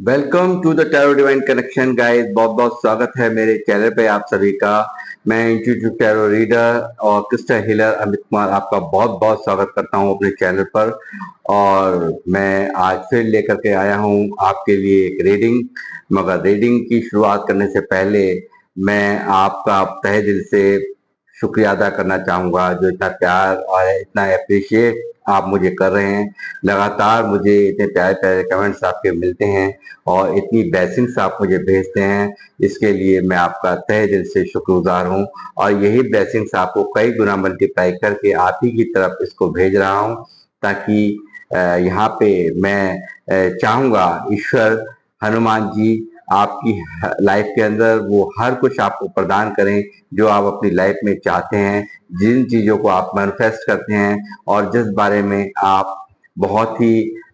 Welcome to the tarot divine connection guys. बहुत बहुत स्वागत है मेरे चैनल पे आप सभी का। मैं इंट्यूटिव टैरो रीडर और क्रिस्टल हीलर अमित कुमार आपका बहुत बहुत स्वागत करता हूं अपने चैनल पर। और मैं आज फिर लेकर के आया हूं आपके लिए एक रीडिंग। मगर रीडिंग की शुरुआत करने से पहले मैं आपका तहे दिल से शुक्रिया अदा करना चाहूंगा, जो इतना प्यार और इतना अप्रिशिएट आप मुझे कर रहे हैं। लगातार मुझे इतने प्यारे प्यारे कमेंट्स आपके मिलते हैं और इतनी ब्लेसिंग्स आप मुझे भेजते हैं। इसके लिए मैं आपका तहे दिल से शुक्रगुजार हूँ। और यही ब्लेसिंग्स आपको कई गुना मल्टीप्लाई करके आप ही की तरफ इसको भेज रहा हूँ, ताकि यहाँ पे मैं चाहूंगा ईश्वर हनुमान जी आपकी लाइफ के अंदर वो हर कुछ आपको प्रदान करें जो आप अपनी लाइफ में चाहते हैं। जिन चीजों को आप मैनिफेस्ट करते हैं और जिस बारे में आप बहुत ही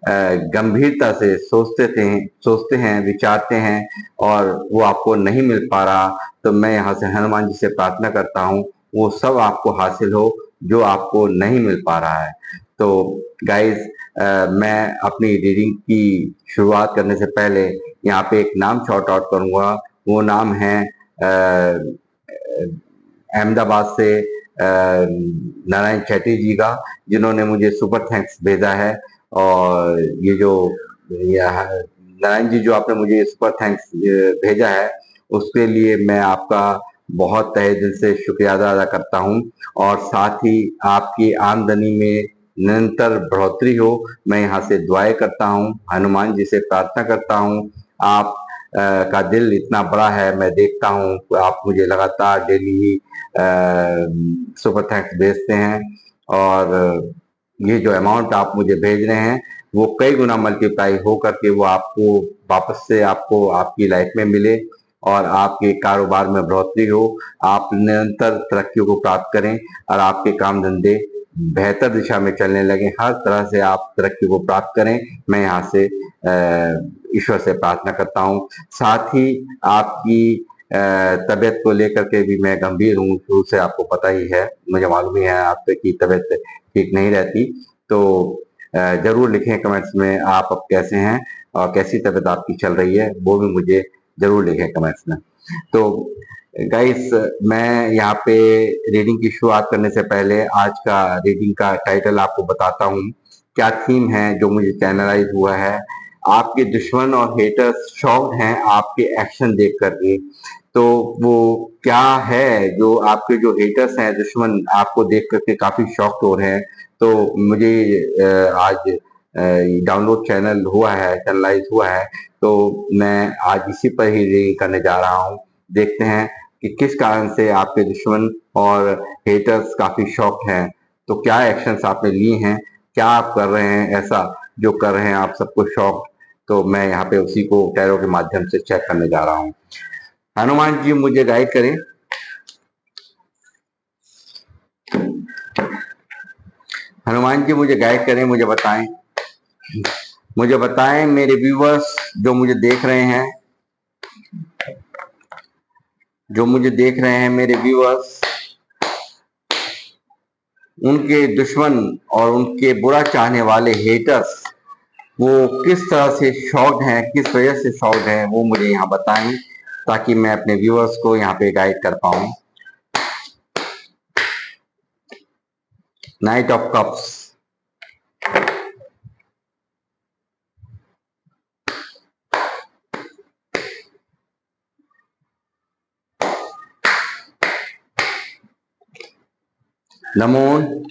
गंभीरता से सोचते हैं, विचारते हैं और वो आपको नहीं मिल पा रहा, तो मैं यहाँ से हनुमान जी से प्रार्थना करता हूँ वो सब आपको हासिल हो जो आपको नहीं मिल पा रहा है। तो गाइज, मैं अपनी रीडिंग की शुरुआत करने से पहले यहाँ पे एक नाम शॉर्ट आउट करूंगा। वो नाम है अहमदाबाद से नारायण चैटी जी का, जिन्होंने मुझे सुपर थैंक्स भेजा है। और ये जो नारायण जी, जो आपने मुझे सुपर थैंक्स भेजा है, उसके लिए मैं आपका बहुत तहे दिल से शुक्रिया अदा करता हूँ। और साथ ही आपकी आमदनी में निरंतर बढ़ोतरी हो, मैं यहाँ से दुआएं करता हूँ, हनुमान जी से प्रार्थना करता हूँ। आप का दिल इतना बड़ा है, मैं देखता हूँ आप मुझे लगातार डेली ही सुपर थैंक्स भेजते हैं। और ये जो अमाउंट आप मुझे भेज रहे हैं वो कई गुना मल्टीप्लाई हो करके वो आपको वापस से आपको आपकी लाइफ में मिले और आपके कारोबार में बढ़ोतरी हो, आप निरंतर तरक्कियों को प्राप्त करें और आपके काम धंधे बेहतर दिशा में चलने लगे, हर तरह से आप तरक्की को प्राप्त करें। मैं यहाँ से ईश्वर से प्रार्थना करता हूँ। साथ ही आपकी तबीयत को लेकर के भी मैं गंभीर हूँ, शुरू से आपको पता ही है, मुझे मालूम ही है आपकी तबीयत ठीक नहीं रहती। तो जरूर लिखें कमेंट्स में आप अब कैसे हैं और कैसी तबीयत आपकी चल रही है, वो भी मुझे जरूर लिखें कमेंट्स में। तो गाइस, मैं यहाँ पे रीडिंग की शुरुआत करने से पहले आज का रीडिंग का टाइटल आपको बताता हूँ। क्या थीम है जो मुझे चैनलाइज हुआ है। आपके दुश्मन और हेटर्स शॉक्ड हैं आपके एक्शन देख करके। तो वो क्या है जो आपके जो हेटर्स हैं, दुश्मन, आपको देख करके काफी शॉक्ड हो रहे हैं। तो मुझे आज डाउनलोड चैनल हुआ है, चैनलाइज हुआ है, तो मैं आज इसी पर ही रीडिंग करने जा रहा हूँ। देखते हैं कि किस कारण से आपके दुश्मन और हेटर्स काफी शॉक्ड हैं। तो क्या एक्शंस आपने लिए हैं, क्या आप कर रहे हैं ऐसा जो कर रहे हैं आप सबको शॉक्ड। तो मैं यहाँ पे उसी को टैरो के माध्यम से चेक करने जा रहा हूँ। हनुमान जी मुझे गाइड करें। हनुमान जी मुझे गाइड करें, मुझे बताएं मेरे व्यूवर्स जो मुझे देख रहे हैं मेरे व्यूवर्स, उनके दुश्मन और उनके बुरा चाहने वाले हेटर्स वो किस तरह से शॉक्ड हैं, किस वजह से शॉक्ड हैं, वो मुझे यहाँ बताएं, ताकि मैं अपने व्यूअर्स को यहाँ पे गाइड कर पाऊं। Knight of cups, the moon,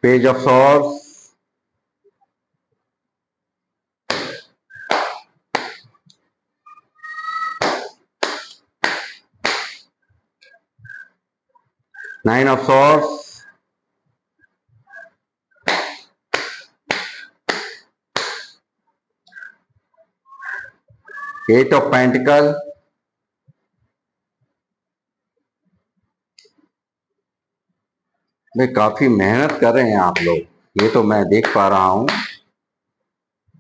page of swords, nine of swords, eight of pentacle, भाई काफी मेहनत कर रहे हैं आप लोग, ये तो मैं देख पा रहा हूं।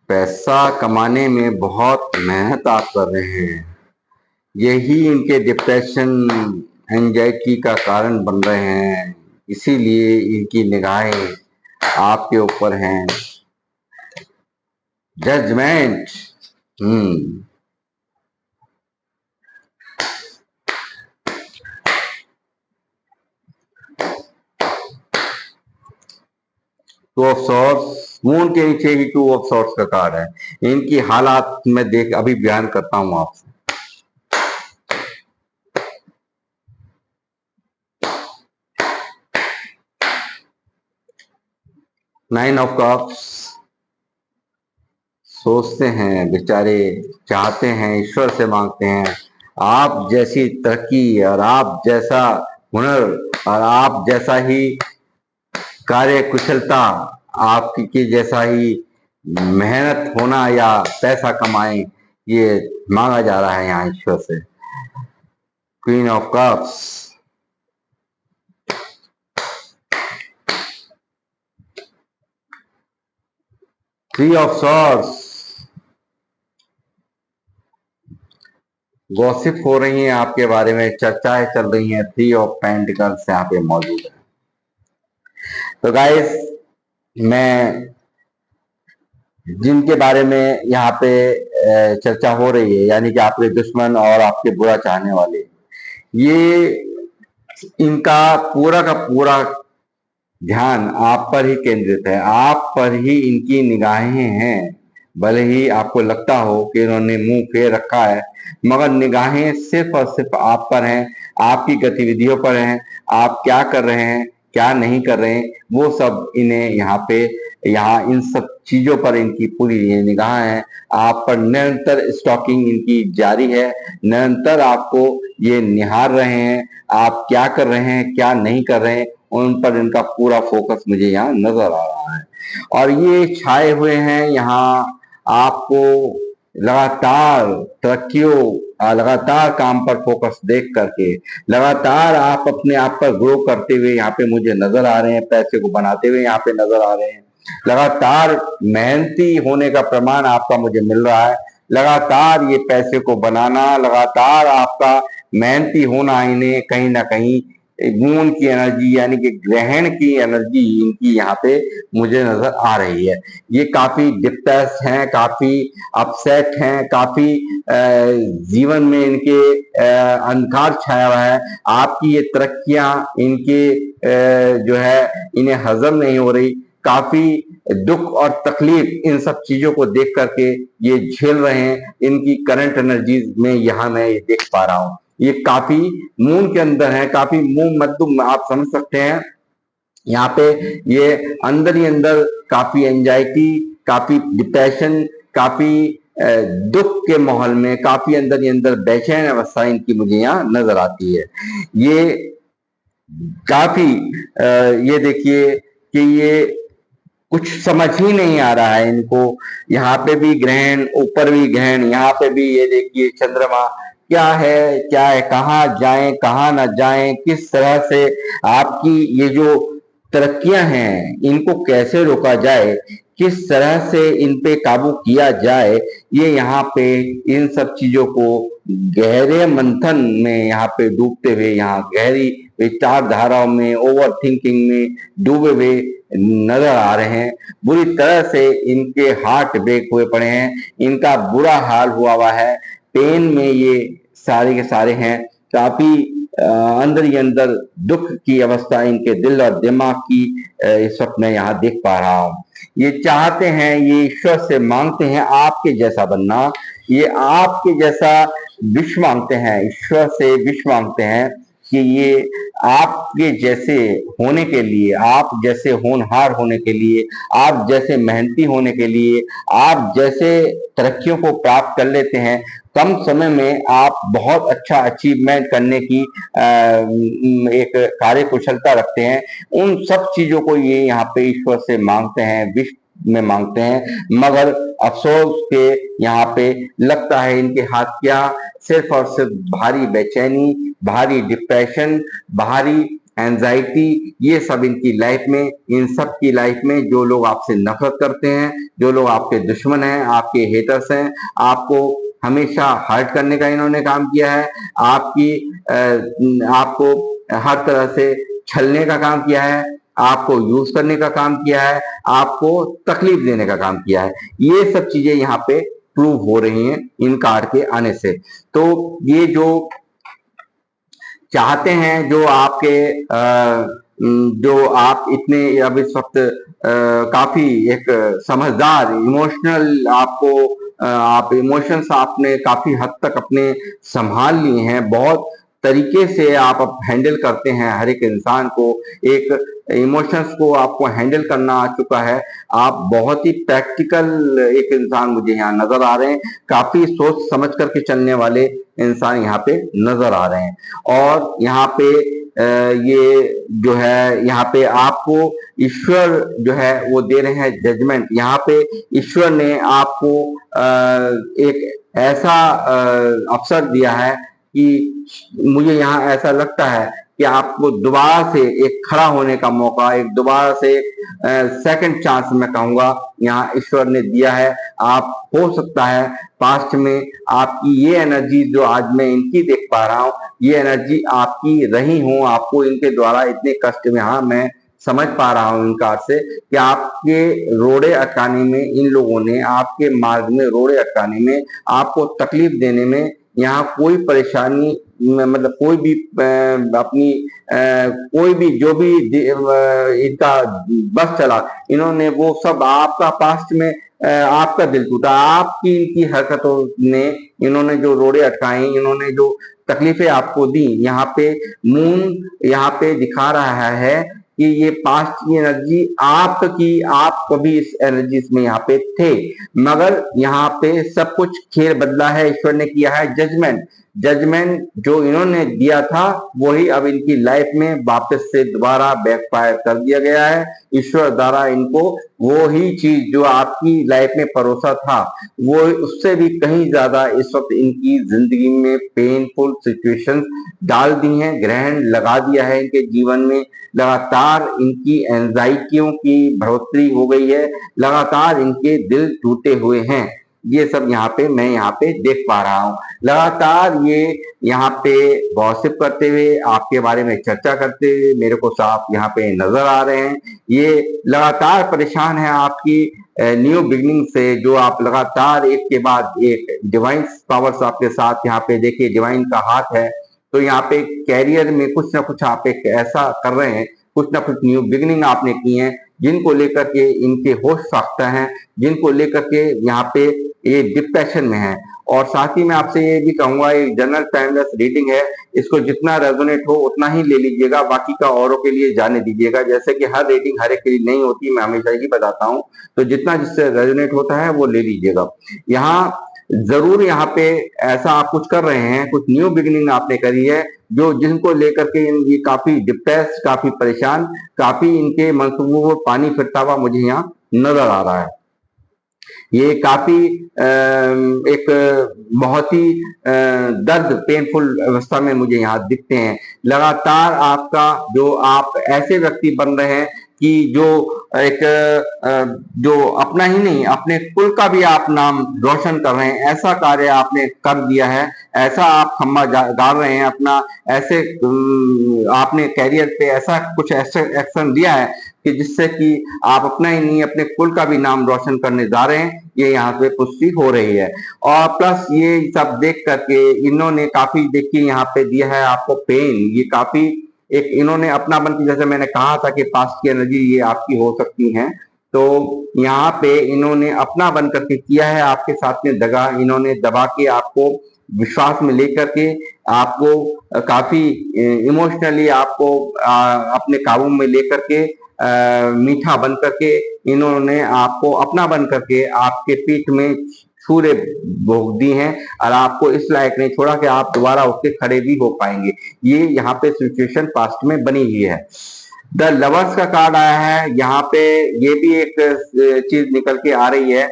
पैसा कमाने में बहुत मेहनत आप कर रहे हैं। यही इनके डिप्रेशन, एंजाइटी का कारण बन रहे हैं, इसीलिए इनकी निगाहें आपके ऊपर हैं। Judgement. Hmm. Two of swords, moon के नीचे ही टू ऑफ सॉर्ड्स का कार्ड है। इनकी हालात मैं देख अभी बयान करता हूं आपसे। नाइन ऑफ कप्स, सोचते हैं बेचारे, चाहते हैं, ईश्वर से मांगते हैं आप जैसी तरक्की और आप जैसा हुनर और आप जैसा ही कार्य कुशलता, आपकी की जैसा ही मेहनत होना या पैसा कमाएं, ये मांगा जा रहा है यहाँ ईश्वर से। Queen of cups, three of swords, gossip हो रही है आपके बारे में, चर्चाएं चल रही हैं। थ्री ऑफ पेंटिकल्स यहाँ पे मौजूद है। तो गाइस, मैं जिनके बारे में यहाँ पे चर्चा हो रही है, यानी कि आपके दुश्मन और आपके बुरा चाहने वाले, ये इनका पूरा का पूरा ध्यान आप पर ही केंद्रित है, आप पर ही इनकी निगाहें हैं। भले ही आपको लगता हो कि इन्होंने मुंह फेर रखा है, मगर निगाहें सिर्फ और सिर्फ आप पर हैं, आपकी गतिविधियों पर हैं। आप क्या कर रहे हैं, क्या नहीं कर रहे हैं, वो सब इन्हें यहाँ इन सब चीजों पर इनकी पूरी निगाह है। आप पर निरंतर स्टॉकिंग इनकी जारी है, निरंतर आपको ये निहार रहे हैं। आप क्या कर रहे हैं, क्या नहीं कर रहे हैं, उन पर इनका पूरा फोकस मुझे यहाँ नजर आ रहा है। और ये छाए हुए हैं यहाँ आपको लगातार तरक्कियों, लगातार काम पर फोकस देख करके, लगातार आप अपने आप पर ग्रो करते हुए यहाँ पे मुझे नजर आ रहे हैं, पैसे को बनाते हुए यहाँ पे नजर आ रहे हैं। लगातार मेहनती होने का प्रमाण आपका मुझे मिल रहा है। लगातार ये पैसे को बनाना, लगातार आपका मेहनती होना इन्हें कहीं ना कहीं मून की एनर्जी, यानी कि ग्रहण की एनर्जी इनकी यहाँ पे मुझे नजर आ रही है। ये काफी डिप्रेस हैं, काफी अपसेट हैं, काफी जीवन में इनके अंधकार छाया हुआ है। आपकी ये तरक्कियां इनके जो है इन्हें हजम नहीं हो रही। काफी दुख और तकलीफ इन सब चीजों को देख करके ये झेल रहे हैं। इनकी करंट एनर्जीज में यहाँ मैं ये देख पा रहा हूँ, ये काफी मून के अंदर है, काफी मुंह मद्दुम आप समझ सकते हैं। यहाँ पे ये अंदर ही अंदर काफी एंजाइटी, काफी डिप्रेशन, काफी दुख के माहौल में, काफी अंदर ही अंदर बेचैन अवस्था इनकी मुझे यहाँ नजर आती है। ये काफी ये देखिए कि ये कुछ समझ ही नहीं आ रहा है इनको। यहाँ पे भी ग्रहण, ऊपर भी ग्रहण, यहाँ पे भी ये देखिए चंद्रमा, क्या है, कहाँ जाएं, कहाँ ना जाएं, किस तरह से आपकी ये जो तरक्कियां हैं इनको कैसे रोका जाए, किस तरह से इन पे काबू किया जाए, ये यहाँ पे इन सब चीजों को गहरे मंथन में यहाँ पे डूबते हुए, यहाँ गहरी विचारधाराओं में, ओवर थिंकिंग में डूबे हुए नजर आ रहे हैं। बुरी तरह से इनके हार्ट ब्रेक हुए पड़े हैं, इनका बुरा हाल हुआ है, पेन में ये सारे के सारे हैं। काफी अंदर ही अंदर दुख की अवस्था इनके दिल और दिमाग की इस वक्त मैं यहाँ देख पा रहा हूँ। ये चाहते हैं, ये ईश्वर से मांगते हैं आपके जैसा बनना, ये आपके जैसा विश मांगते हैं, ईश्वर से विश मांगते हैं कि ये आपके जैसे होने के लिए, आप जैसे होनहार होने के लिए, आप जैसे मेहनती होने के लिए, आप जैसे तरक्कियों को प्राप्त कर लेते हैं, कम समय में आप बहुत अच्छा अचीवमेंट करने की एक कार्य कुशलता रखते हैं। उन सब चीजों को ये यहाँ पे ईश्वर से मांगते हैं, विश्व में मांगते हैं, मगर अफसोस के यहाँ पे लगता है इनके हाथ क्या, सिर्फ और सिर्फ भारी बेचैनी, भारी डिप्रेशन, भारी एंजाइटी, ये सब इनकी लाइफ में, इन सब की लाइफ में जो लोग आपसे नफरत करते हैं, जो लोग आपके दुश्मन हैं, आपके हेटर्स हैं, आपको हमेशा हर्ट करने का इन्होंने काम किया है, आपको हर तरह से छलने का काम किया है, आपको यूज करने का काम किया है, आपको तकलीफ देने का काम किया है। ये सब चीजें यहाँ पे प्रूव हो रही हैं इन कार्ड के आने से। तो ये जो चाहते हैं, जो आप इतने अब इस वक्त काफी एक समझदार इमोशनल आप इमोशंस आपने काफी हद तक अपने संभाल लिए हैं, बहुत तरीके से आप अब हैंडल करते हैं हर एक इंसान को, एक इमोशंस को आपको हैंडल करना आ चुका है। आप बहुत ही प्रैक्टिकल एक इंसान मुझे यहाँ नजर आ रहे हैं, काफी सोच समझ करके चलने वाले इंसान यहाँ पे नजर आ रहे हैं। और यहाँ पे ये जो है, यहाँ पे आपको ईश्वर जो है वो दे रहे हैं जजमेंट। यहाँ पे ईश्वर ने आपको एक ऐसा अवसर दिया है कि मुझे यहाँ ऐसा लगता है कि आपको दोबारा से एक खड़ा होने का मौका, एक दोबारा से सेकंड चांस मैं कहूंगा यहाँ ईश्वर ने दिया है। आप हो सकता है पास्ट में आपकी ये एनर्जी जो आज मैं इनकी देख पा रहा हूँ, ये एनर्जी आपकी रही हो, आपको इनके द्वारा इतने कष्ट में, हाँ मैं समझ पा रहा हूं इनकार से कि आपके रोड़े अटकाने में, इन लोगों ने आपके मार्ग में रोड़े अटकाने में, आपको तकलीफ देने में, यहाँ कोई परेशानी मतलब कोई भी अपनी कोई भी जो भी इनका बस चला, इन्होंने वो सब आपका पास्ट में आपका दिल टूटा, आपकी इनकी हरकतों ने, इन्होंने जो रोड़े अटकाए, इन्होंने जो तकलीफें आपको दी। यहाँ पे मून यहाँ पे दिखा रहा है कि ये पास्ट की एनर्जी आपकी, आप कभी इस एनर्जी में यहाँ पे थे, मगर यहाँ पे सब कुछ खेल बदला है, ईश्वर ने किया है जजमेंट। जजमेंट जो इन्होंने दिया था वही अब इनकी लाइफ में वापस से दोबारा बैकफायर कर दिया गया है। ईश्वर द्वारा इनको वो ही चीज जो आपकी लाइफ में परोसा था, वो उससे भी कहीं ज्यादा इस वक्त इनकी जिंदगी में पेनफुल सिचुएशंस डाल दी हैं, ग्रहण लगा दिया है इनके जीवन में। लगातार इनकी एंजाइटियों की बढ़ोतरी हो गई है, लगातार इनके दिल टूटे हुए हैं। ये सब यहाँ पे मैं यहाँ पे देख पा रहा हूँ। लगातार ये यहाँ पे गॉसिप करते हुए, आपके बारे में चर्चा करते हुए मेरे को साफ यहाँ पे नजर आ रहे हैं। ये लगातार परेशान है आपकी न्यू बिगनिंग से, जो आप लगातार एक के बाद एक डिवाइन पावर्स आपके साथ यहाँ पे देखिए, डिवाइन का हाथ है। तो यहाँ पे कैरियर में कुछ ना कुछ आप एक ऐसा कर रहे हैं, कुछ ना कुछ न्यू बिगनिंग आपने की है, जिनको लेकर के इनके होश साख्ता हैं, जिनको लेकर के यहाँ पे ये डिप्रेशन में है। और साथ ही मैं आपसे ये भी कहूंगा, ये जनरल टाइमलेस रीडिंग है, इसको जितना रेजोनेट हो उतना ही ले लीजिएगा, बाकी का औरों के लिए जाने दीजिएगा। जैसे कि हर रीडिंग हर एक के लिए नहीं होती, मैं हमेशा ही बताता हूँ, तो जितना जिससे रेजोनेट होता है वो ले लीजिएगा। यहाँ जरूर यहाँ पे ऐसा आप कुछ कर रहे हैं, कुछ न्यू बिगिनिंग आपने करी है, जो जिनको लेकर के ये काफी डिप्रेस, काफी परेशान, काफी इनके मंसूबों में पानी फिरता हुआ मुझे यहाँ नजर आ रहा है। ये काफी एक बहुत ही दर्द पेनफुल अवस्था में मुझे यहाँ दिखते हैं। लगातार आपका जो आप ऐसे व्यक्ति बन रहे हैं कि जो एक जो अपना ही नहीं अपने कुल का भी आप नाम रोशन कर रहे हैं, ऐसा कार्य आपने कर दिया है, ऐसा आप खम्मा गाड़ रहे हैं अपना, ऐसे आपने कैरियर पे ऐसा कुछ एक्शन दिया है कि जिससे कि आप अपना ही नहीं अपने कुल का भी नाम रोशन करने जा रहे हैं। ये यहाँ पे पुष्टि हो रही है। और प्लस ये सब देख करके इन्होंने काफी देखिए यहाँ पे दिया है आपको पेन, ये काफी एक इन्होंने अपना बन के, जैसे मैंने कहा था कि पास्ट की एनर्जी ये आपकी हो सकती है, तो यहाँ पे इन्होंने अपना बन करके किया है, आपके साथ में दगा, इन्होंने दबा के आपको विश्वास में लेकर के आपको काफी इमोशनली आपको अपने काबू में लेकर के मीठा बन करके इन्होंने आपको अपना बन करके आपके पीठ में छुरे भोग दी हैं, और आपको इस लायक नहीं छोड़ा कि आप दोबारा उठ के खड़े भी हो पाएंगे। ये यहाँ पे सिचुएशन पास्ट में बनी हुई है। द लवर्स का कार्ड आया है, यहाँ पे ये भी एक चीज निकल के आ रही है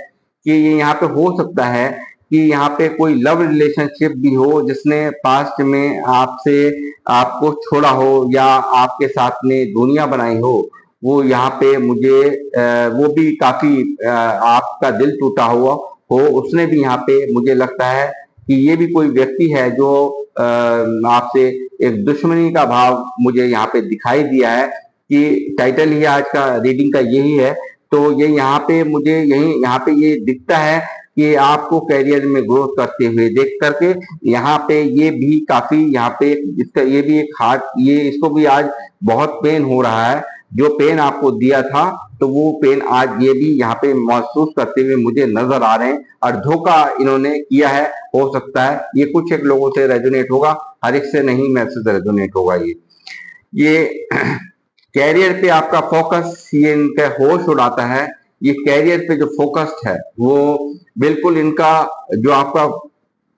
कि ये यहाँ पे हो सकता है कि यहाँ पे कोई लव रिलेशनशिप भी हो जिसने पास्ट में आपसे आपको छोड़ा हो या आपके साथ में दुनिया बनाई हो, वो यहाँ पे मुझे वो भी काफी आपका दिल टूटा हुआ हो, उसने भी यहाँ पे मुझे लगता है कि ये भी कोई व्यक्ति है जो आपसे एक दुश्मनी का भाव मुझे यहाँ पे दिखाई दिया है कि टाइटल ही आज का रीडिंग का यही है। तो ये यहाँ पे मुझे यही यहाँ पे ये दिखता है कि आपको करियर में ग्रोथ करते हुए देख करके यहाँ पे ये भी काफी यहाँ पे इसका ये भी एक हार्ट ये इसको भी आज बहुत पेन हो रहा है। जो पेन आपको दिया था तो वो पेन आज ये भी यहाँ पे महसूस करते हुए मुझे नजर आ रहे हैं और धोखा इन्होंने किया है। हो सकता है ये कुछ एक लोगों से रेजोनेट होगा, हर एक से नहीं मैसेज रेजोनेट होगा। ये कैरियर पे आपका फोकस ये इनका होश उड़ाता है। ये कैरियर पे जो फोकस्ड है वो बिल्कुल इनका जो आपका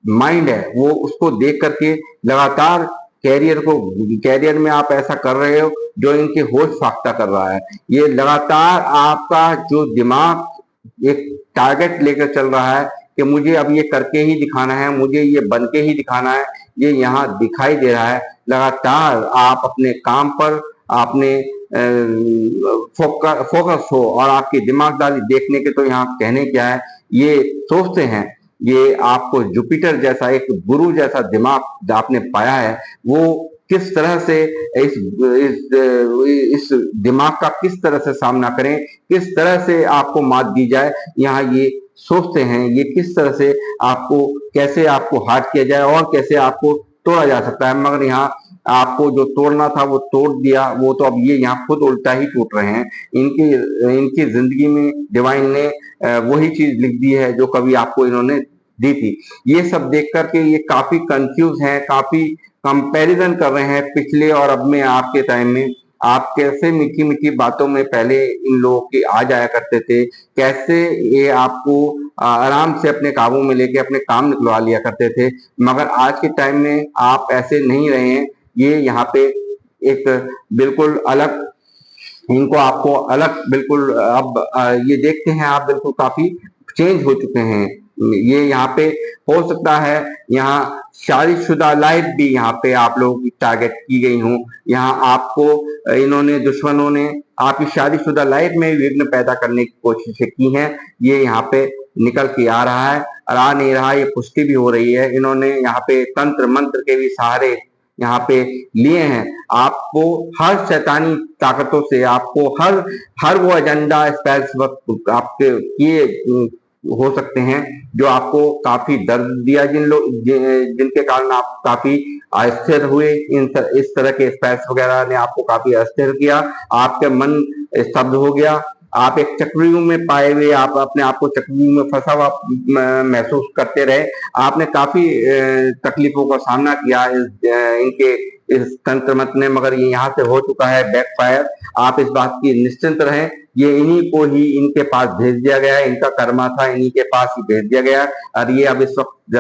माइंड है वो उसको देख करके लगातार कैरियर में आप ऐसा कर रहे हो जो इनके होश फाख्ता कर रहा है। ये लगातार आपका जो दिमाग एक टारगेट लेकर चल रहा है कि मुझे अब ये करके ही दिखाना है, मुझे ये बन के ही दिखाना है, ये यहाँ दिखाई दे रहा है। लगातार आप अपने काम पर आपने फोकस हो और आपकी दिमागदारी देखने के तो यहाँ कहने क्या है, ये सोचते हैं ये आपको जुपिटर जैसा एक गुरु जैसा दिमाग आपने पाया है। वो किस तरह से इस दिमाग का किस तरह से सामना करें, किस तरह से आपको मात दी जाए, यहाँ ये सोचते हैं। ये किस तरह से आपको कैसे आपको हार्ट किया जाए और कैसे आपको तोड़ा जा सकता है। मगर यहाँ आपको जो तोड़ना था वो तोड़ दिया, वो तो अब ये यहाँ खुद उल्टा ही टूट रहे हैं। इनकी इनकी जिंदगी में डिवाइन ने वही चीज लिख दी है जो कभी आपको इन्होंने दी थी। ये सब देख करके ये काफी कंफ्यूज हैं, काफी कंपैरिजन कर रहे हैं पिछले और अब में आपके टाइम में। आप कैसे मीठी मीठी बातों में पहले इन लोगों के आ जाया करते थे, कैसे ये आपको आराम से अपने काबू में लेके अपने काम निकलवा लिया करते थे। मगर आज के टाइम में आप ऐसे नहीं रहे हैं। ये यहाँ पे एक बिल्कुल अलग इनको आपको अलग बिल्कुल अब ये देखते हैं आप बिल्कुल काफी चेंज हो चुके हैं। ये यहाँ पे हो सकता है यहाँ शादीशुदा लाइफ भी यहाँ पे आप लोगों की टारगेट की गई हूँ। यहाँ आपको इन्होंने दुश्मनों ने आपकी शादीशुदा लाइफ में विघ्न पैदा करने की कोशिशें की हैं। ये यहाँ पे निकल के आ रहा है और आ नहीं रहा, ये पुष्टि भी हो रही है। इन्होंने यहाँ पे तंत्र मंत्र के भी सहारे यहाँ पे लिए हैं। आपको हर शैतानी ताकतों से आपको हर वो एजेंडा स्पेल्स वक्त आपके किए हो सकते हैं जो आपको काफी दर्द दिया, जिनके कारण आप काफी अस्थिर हुए। इस तरह के स्पेल्स वगैरह ने आपको काफी अस्थिर किया, आपके मन स्तब्ध हो गया। आप एक चक्रव्यूह में पाए हुए आप अपने आप को चक्रव्यूह में फंसा हुआ महसूस करते रहे। आपने काफी तकलीफों का सामना किया इनके इस तंत्र मंत्र ने, मगर ये यहाँ से हो चुका है बैकफायर। आप इस बात की निश्चिंत रहें, ये इन्हीं को ही इनके पास भेज दिया गया है, इनका कर्मा था, इन्हीं के पास ही भेज दिया गया। और ये अब इस वक्त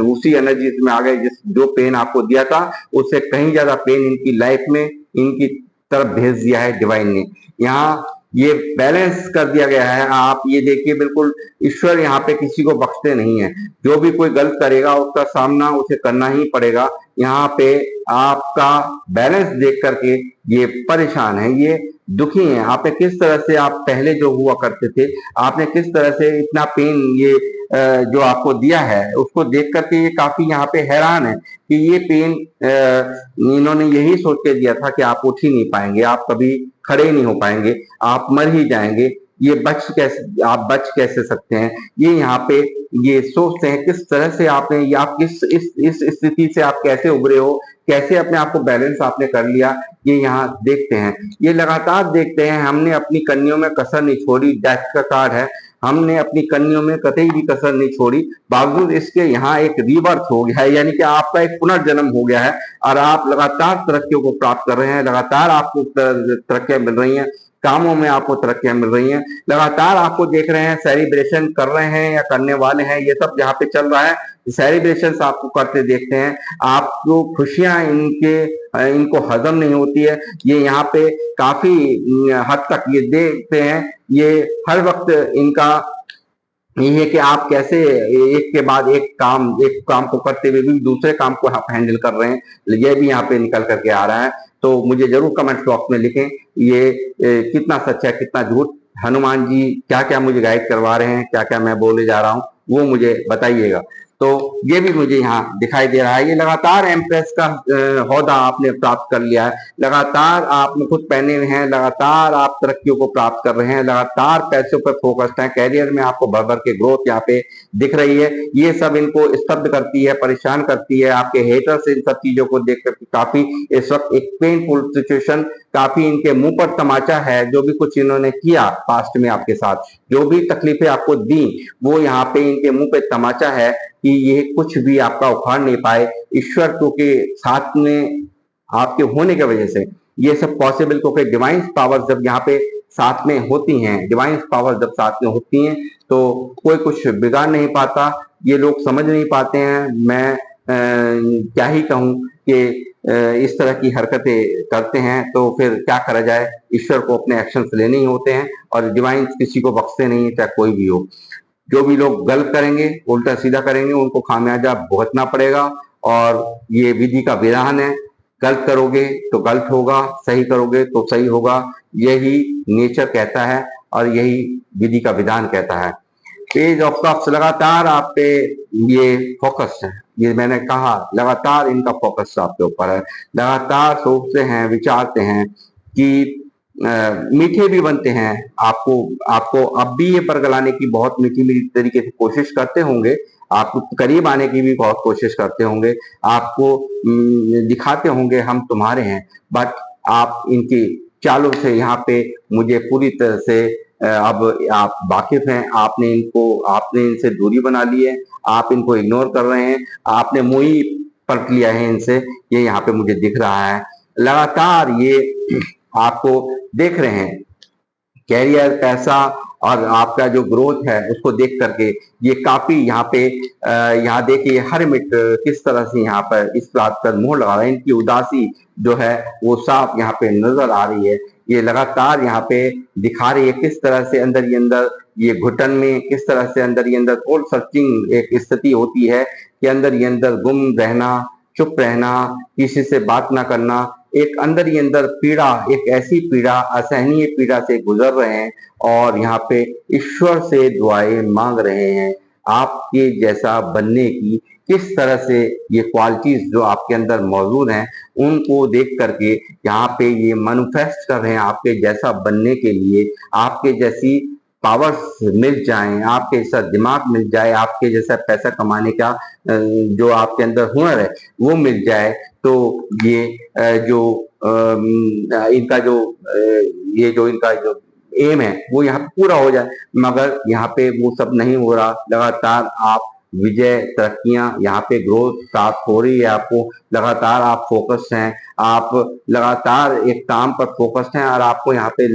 उसी एनर्जी में आ गए जो पेन आपको दिया था उससे कहीं ज्यादा पेन इनकी लाइफ में इनकी तरफ भेज दिया है डिवाइन ने। यहाँ ये बैलेंस कर दिया गया है। आप ये देखिए बिल्कुल ईश्वर यहाँ पे किसी को बख्शते नहीं है। जो भी कोई गलत करेगा उसका सामना उसे करना ही पड़ेगा। यहाँ पे आपका बैलेंस देख करके ये परेशान है, ये दुखी हैं। आपने किस तरह से आप पहले जो हुआ करते थे, आपने किस तरह से इतना पेन ये जो आपको दिया है उसको देख करके ये काफी यहाँ पे हैरान है कि ये पेन इन्होंने यही सोच के दिया था कि आप उठ ही नहीं पाएंगे, आप कभी खड़े ही नहीं हो पाएंगे, आप मर ही जाएंगे। ये आप बच कैसे सकते हैं। ये यहाँ पे ये सोचते हैं किस तरह से आपने या आप किस इस स्थिति से आप कैसे उभरे हो, कैसे अपने आप को बैलेंस आपने कर लिया। ये यहाँ देखते हैं, ये लगातार देखते हैं। हमने अपनी कन्नियों में कसर नहीं छोड़ी, डेथ का कार्ड है, हमने अपनी कन्नियों में कतई भी कसर नहीं छोड़ी। बावजूद इसके यहाँ एक रीबर्थ हो गया है, यानी कि आपका एक पुनर्जन्म हो गया है और आप लगातार तरक्कियों को प्राप्त कर रहे हैं। लगातार आपको तरक्कियां मिल रही हैं, कामों में आपको तरक्कियां मिल रही हैं। लगातार आपको देख रहे हैं सेलिब्रेशन कर रहे हैं या करने वाले हैं, ये सब यहाँ पे चल रहा है। सेलिब्रेशन आपको करते देखते हैं, आपको खुशियां इनको हजम नहीं होती है। ये यहाँ पे काफी हद तक ये देखते हैं, ये हर वक्त इनका ये है कि आप कैसे एक के बाद एक काम को करते हुए भी दूसरे काम को आप हैंडल कर रहे हैं। ये भी यहाँ पे निकल करके आ रहा है। तो मुझे जरूर कमेंट बॉक्स में लिखें ये कितना सच है कितना झूठ। हनुमान जी क्या क्या मुझे गाइड करवा रहे हैं, क्या क्या मैं बोले जा रहा हूँ, वो मुझे बताइएगा। तो ये भी मुझे यहाँ दिखाई दे रहा है। ये लगातार एम्प्रेस का ओहदा आपने प्राप्त कर लिया है, लगातार आपने खुद पहने हुए हैं, लगातार आप तरक्कियों को प्राप्त कर रहे हैं, लगातार पैसों पर फोकस्ड हैं, कैरियर में आपको भर भर के ग्रोथ यहाँ पे दिख रही है। ये सब इनको स्तब्ध करती है, परेशान करती है। आपके हेटर्स इन सब चीजों को देख कर काफी इस वक्त एक पेनफुल सिचुएशन, काफी इनके मुंह पर तमाचा है। जो भी कुछ इन्होंने किया पास्ट में आपके साथ, जो भी तकलीफें आपको दी, वो यहाँ पे इनके मुंह पे तमाचा है कि ये कुछ भी आपका उखाड़ नहीं पाए। ईश्वर के साथ में आपके होने की वजह से ये सब पॉसिबल, क्योंकि डिवाइन पावर जब यहाँ पे साथ में होती हैं, डिवाइन पावर जब साथ में होती हैं तो कोई कुछ बिगाड़ नहीं पाता। ये लोग समझ नहीं पाते हैं। मैं क्या ही कहूँ कि इस तरह की हरकतें करते हैं, तो फिर क्या करा जाए। ईश्वर को अपने एक्शंस लेने ही होते हैं और डिवाइन किसी को बख्शते नहीं है, चाहे कोई भी हो। जो भी लोग गलत करेंगे, उल्टा सीधा करेंगे, उनको खामियाजा भुगतना पड़ेगा। और ये विधि का विधान है, गलत करोगे तो गलत होगा, सही करोगे तो सही होगा। यही नेचर कहता है और यही विधि का विधान कहता है। पेज ऑफ कप्स लगातार आप पे ये फोकस है, ये मैंने कहा लगातार इनका फोकस आपके ऊपर है। लगातार सोचते हैं, विचारते हैं कि मीठे भी बनते हैं। आपको आपको अब भी ये परगलाने की बहुत मीठी मीठी तरीके से कोशिश करते होंगे, आपको करीब आने की भी बहुत कोशिश करते होंगे, आपको दिखाते होंगे हम तुम्हारे हैं। बट आप इनकी चालों से यहाँ पे मुझे पूरी तरह से अब आप वाकिफ हैं। आपने इनसे दूरी बना ली है, आप इनको इग्नोर कर रहे हैं, आपने मुंह ही पलट लिया है इनसे, ये यहाँ पे मुझे दिख रहा है। लगातार ये आपको देख रहे हैं, कैरियर, पैसा और आपका जो ग्रोथ है उसको देख करके ये काफी यहाँ पे यहाँ देखिए हरमिट किस तरह से यहाँ पर इस बात पर मुंह लगा रहे हैं। इनकी उदासी जो है वो साफ यहाँ पे नजर आ रही है। ये लगातार यहाँ पे दिखा रही है किस तरह से अंदर ही अंदर ये घुटन में, किस तरह से अंदर ही अंदर सोल सर्चिंग एक स्थिति होती है कि अंदर ही अंदर गुम रहना, चुप रहना, किसी से बात ना करना, एक अंदर ही अंदर पीड़ा, एक ऐसी पीड़ा, असहनीय पीड़ा से गुजर रहे हैं और यहाँ पे ईश्वर से दुआएं मांग रहे हैं आपके जैसा बनने की। किस तरह से ये क्वालिटीज जो आपके अंदर मौजूद हैं उनको देख करके यहाँ पे ये मैनिफेस्ट कर रहे हैं आपके जैसा बनने के लिए। आपके जैसी पावर्स मिल जाएं, आपके जैसा दिमाग मिल जाए, आपके जैसा पैसा कमाने का जो आपके अंदर हुनर है वो मिल जाए, तो ये जो इनका जो ये जो इनका जो एम है वो यहाँ पे पूरा हो जाए। मगर यहाँ पे वो सब नहीं हो रहा। लगातार आप विजय, तरक्कियां, यहाँ पे ग्रोथ प्राप्त हो रही है आपको। लगातार आप फोकस हैं, आप लगातार एक काम पर फोकस हैं और आपको यहाँ पे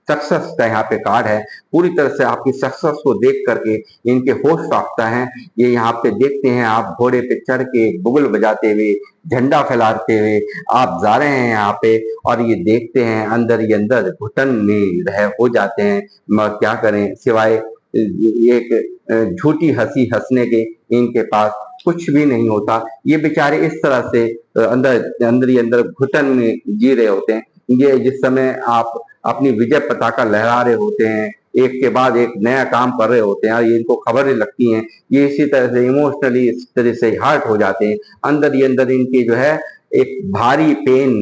सक्सेस का यहाँ पे कार्ड है। पूरी तरह से आपकी सक्सेस को देख करके इनके होश फाख्ता हैं। ये यहाँ पे देखते हैं आप घोड़े पे चढ़ के बुगल बजाते हुए, झंडा फैलाते हुए आप जा रहे हैं यहाँ पे, और ये देखते हैं अंदर ही अंदर घुटन में रह हो जाते हैं। मगर क्या करें, सिवाय एक झूठी हंसी हंसने के इनके पास कुछ भी नहीं होता। ये बेचारे इस तरह से अंदर ही अंदर घुटन में जी रहे होते हैं। ये जिस समय आप अपनी विजय पताका लहरा रहे होते हैं, एक के बाद एक नया काम कर रहे होते हैं और ये इनको खबर नहीं लगती है, ये इसी तरह से इमोशनली इस तरह से हर्ट हो जाते हैं। अंदर ही अंदर इनके जो है एक भारी पेन,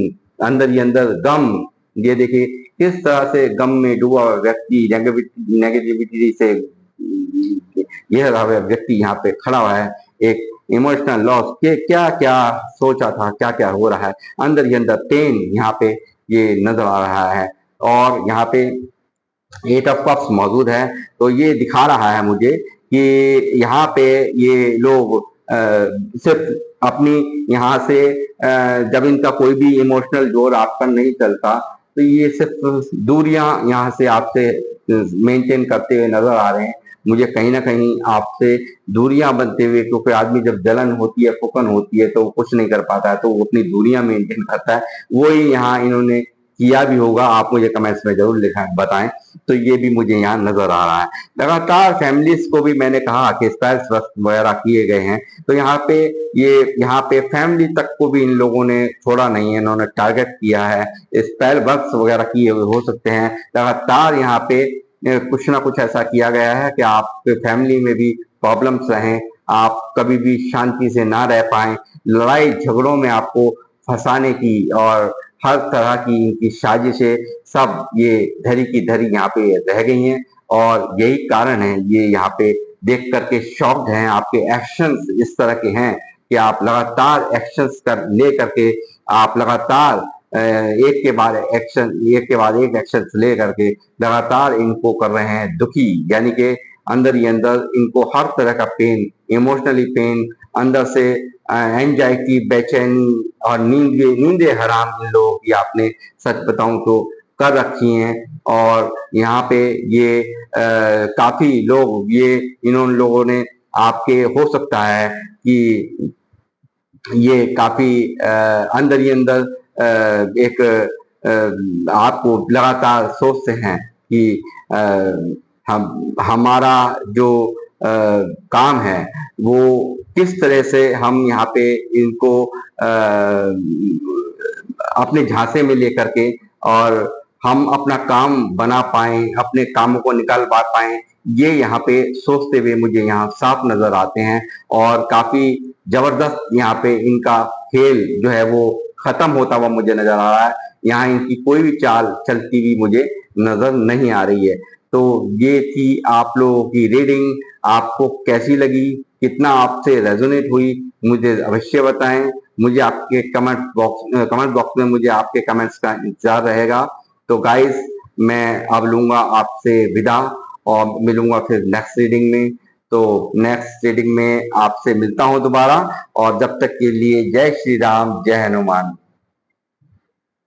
अंदर ही अंदर गम। ये देखिए किस तरह से गम में डूबा व्यक्ति, नेगेटिविटी से यह व्यक्ति यहाँ पे खड़ा हुआ है। एक इमोशनल लॉस के क्या क्या सोचा था, क्या क्या हो रहा है, अंदर ही अंदर पेन यहाँ पे ये नजर आ रहा है। और यहाँ पे 8 ऑफ कप्स मौजूद है, तो ये दिखा रहा है मुझे कि यहाँ पे ये लोग सिर्फ अपनी यहाँ से जब इनका कोई भी इमोशनल जोर आप पर नहीं चलता, तो ये सिर्फ दूरियां यहाँ से आपसे मेंटेन करते हुए नजर आ रहे हैं। मुझे कहीं ना कहीं आपसे दूरियां बनते हुए, क्योंकि आदमी जब जलन होती है, फुकन होती है, तो वो कुछ नहीं कर पाता है, तो वो अपनी दूरियां मेंटेन करता है। वही यहाँ इन्होंने किया भी होगा, आप मुझे कमेंट्स में जरूर लिखा बताएं। तो ये भी मुझे यहाँ नजर आ रहा है। लगातार फैमिलीज को भी मैंने कहा कि स्पेल्स वगैरह किए गए हैं, तो यहाँ पे फैमिली तक को भी इन लोगों ने छोड़ा नहीं है, इन्होंने टारगेट किया है। स्पेल वर्क्स वगैरह किए हुए हो सकते हैं। लगातार यहाँ पे कुछ ना कुछ ऐसा किया गया है कि आपके फैमिली में भी प्रॉब्लम्स रहें, आप कभी भी शांति से ना रह पाएं, लड़ाई झगड़ों में आपको फंसाने की और हर तरह की इनकी साजिशें सब ये धरी की धरी यहाँ पे रह गई हैं। और यही कारण है, ये यहाँ पे देख करके शॉक्ड हैं। आपके एक्शंस इस तरह के हैं कि आप लगातार एक्शंस कर ले करके आप लगातार एक के बाद एक एक्शन ले करके लगातार इनको कर रहे हैं दुखी, यानी कि अंदर ही अंदर इनको हर तरह का पेन, इमोशनली पेन, अंदर से एंजाइटी, बेचैनी और नींदे हराम इन लोगों की आपने सच बताऊं तो कर रखी हैं। और यहाँ पे ये काफी लोग ये इन लोगों ने आपके हो सकता है कि ये काफी अंदर ही अंदर एक आपको लगातार सोचते हैं कि हम हमारा जो काम है वो किस तरह से हम यहाँ पे इनको अपने झांसे में लेकर के और हम अपना काम बना पाए, अपने कामों को निकाल पाए, ये यहाँ पे सोचते हुए मुझे यहाँ साफ नजर आते हैं। और काफी जबरदस्त यहाँ पे इनका खेल जो है वो खत्म होता हुआ मुझे नजर आ रहा है। यहाँ इनकी कोई भी चाल चलती हुई मुझे नजर नहीं आ रही है। तो ये थी आप लोगों की रीडिंग, आपको कैसी लगी, कितना आपसे रेजोनेट हुई, मुझे अवश्य बताएं। मुझे आपके कमेंट बॉक्स में मुझे आपके कमेंट्स का इंतजार रहेगा। तो गाइस, मैं अब लूंगा आपसे विदा और मिलूंगा फिर नेक्स्ट रीडिंग में। तो नेक्स्ट रीडिंग में आपसे मिलता हूं दोबारा, और जब तक के लिए जय श्री राम, जय हनुमान।